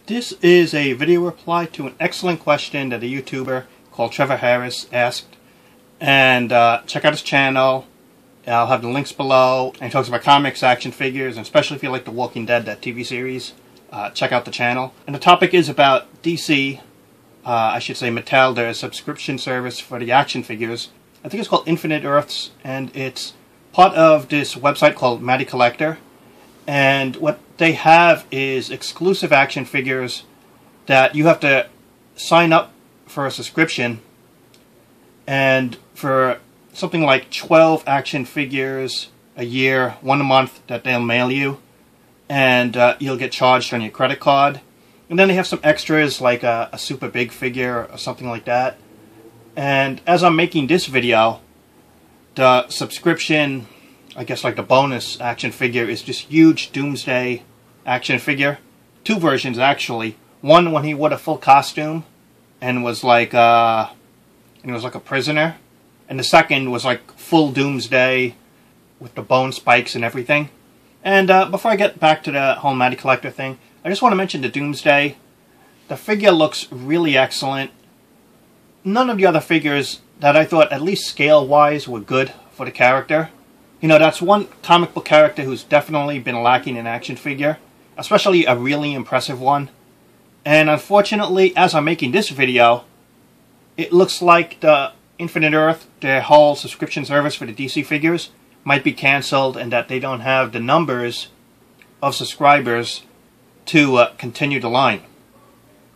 This is a video reply to an excellent question that a YouTuber called Trevor asked. And check out his channel. I'll have the links below. And he talks about comics, action figures, and especially if you like The Walking Dead, that TV series, check out the channel. And the topic is about DC, I should say Mattel, their subscription service for the action figures. I think it's called Infinite Earths, and it's part of this website called Mattycollector. And what they have is exclusive action figures that you have to sign up for a subscription, and for something like 12 action figures a year, one a month, that they'll mail you, and you'll get charged on your credit card. And then they have some extras like a super big figure or something like that. And as I'm making this video, the subscription, I guess like the bonus action figure, is this huge Doomsday action figure. Two versions actually. One when he wore a full costume and was like a prisoner, and the second was like full Doomsday with the bone spikes and everything. And before I get back to the whole Mattycollector thing, I just want to mention the Doomsday. The figure looks really excellent. None of the other figures that I thought, at least scale-wise, were good for the character. You know, that's one comic book character who's definitely been lacking in action figure, especially a really impressive one. And unfortunately, as I'm making this video, it looks like the Infinite Earth, their whole subscription service for the DC figures, might be cancelled, and that they don't have the numbers of subscribers to continue the line.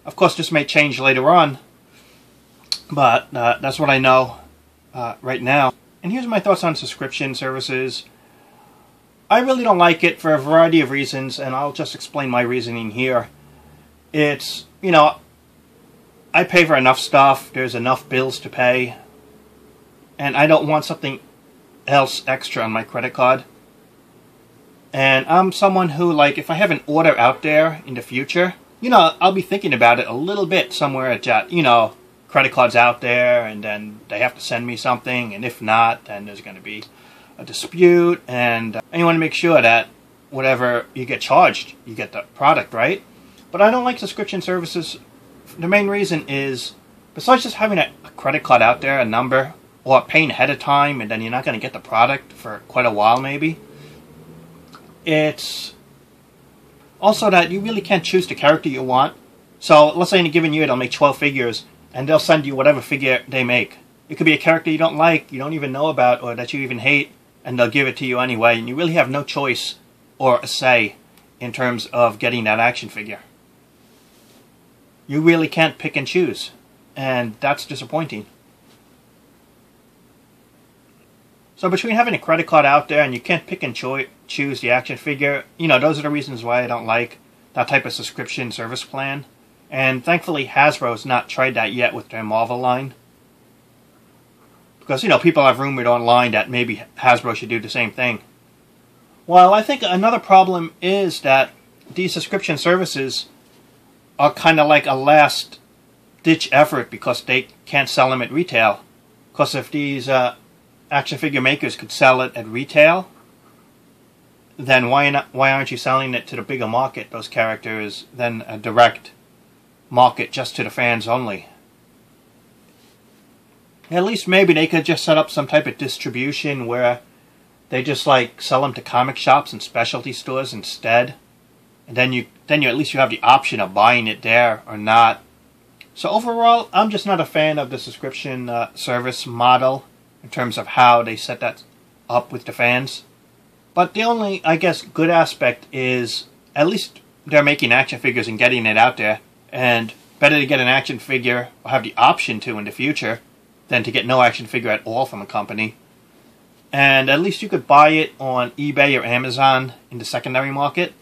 Of course, this may change later on, but that's what I know right now. And here's my thoughts on subscription services. I really don't like it for a variety of reasons, and I'll just explain my reasoning here. It's, you know, I pay for enough stuff, there's enough bills to pay, and I don't want something else extra on my credit card. And I'm someone who, like, if I have an order out there in the future, you know, I'll be thinking about it a little bit somewhere at, you know, credit cards out there, and then they have to send me something, and if not, then there's going to be a dispute, and you want to make sure that whatever you get charged, you get the product, right? But I don't like subscription services. The main reason is, besides just having a credit card out there, a number, or paying ahead of time, and then you're not going to get the product for quite a while maybe, it's also that you really can't choose the character you want. So let's say in a given year they'll make 12 figures, and they'll send you whatever figure they make. It could be a character you don't like, you don't even know about, or that you even hate, and they'll give it to you anyway, and you really have no choice or a say in terms of getting that action figure. You really can't pick and choose, and that's disappointing. So between having a credit card out there and you can't pick and choose the action figure, you know, those are the reasons why I don't like that type of subscription service plan. And thankfully Hasbro's not tried that yet with their Marvel line. Because, you know, people have rumored online that maybe Hasbro should do the same thing. Well, I think another problem is that these subscription services are kind of like a last-ditch effort because they can't sell them at retail. Because if these action figure makers could sell it at retail, then why aren't you selling it to the bigger market, those characters, than a direct market just to the fans only? At least maybe they could just set up some type of distribution where they just like sell them to comic shops and specialty stores instead, and then you at least you have the option of buying it there or not. So overall, I'm just not a fan of the subscription service model in terms of how they set that up with the fans. But the only, I guess, good aspect is at least they're making action figures and getting it out there, and better to get an action figure, or have the option to in the future, than to get no action figure at all from a company. And at least you could buy it on eBay or Amazon in the secondary market.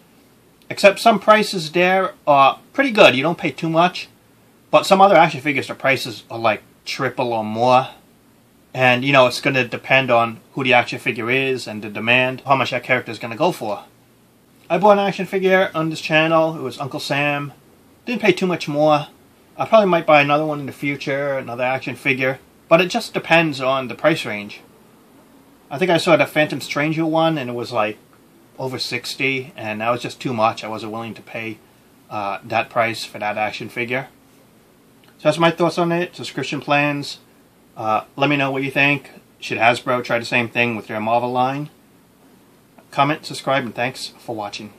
Except some prices there are pretty good. You don't pay too much. But some other action figures, the prices are like triple or more. And, you know, it's going to depend on who the action figure is and the demand, how much that character is going to go for. I bought an action figure on this channel. It was Uncle Sam. Didn't pay too much more. I probably might buy another one in the future, another action figure. But it just depends on the price range. I think I saw the Phantom Stranger one, and it was like over 60, and that was just too much. I wasn't willing to pay that price for that action figure. So that's my thoughts on it. Subscription plans. Let me know what you think. Should Hasbro try the same thing with their Marvel line? Comment, subscribe, and thanks for watching.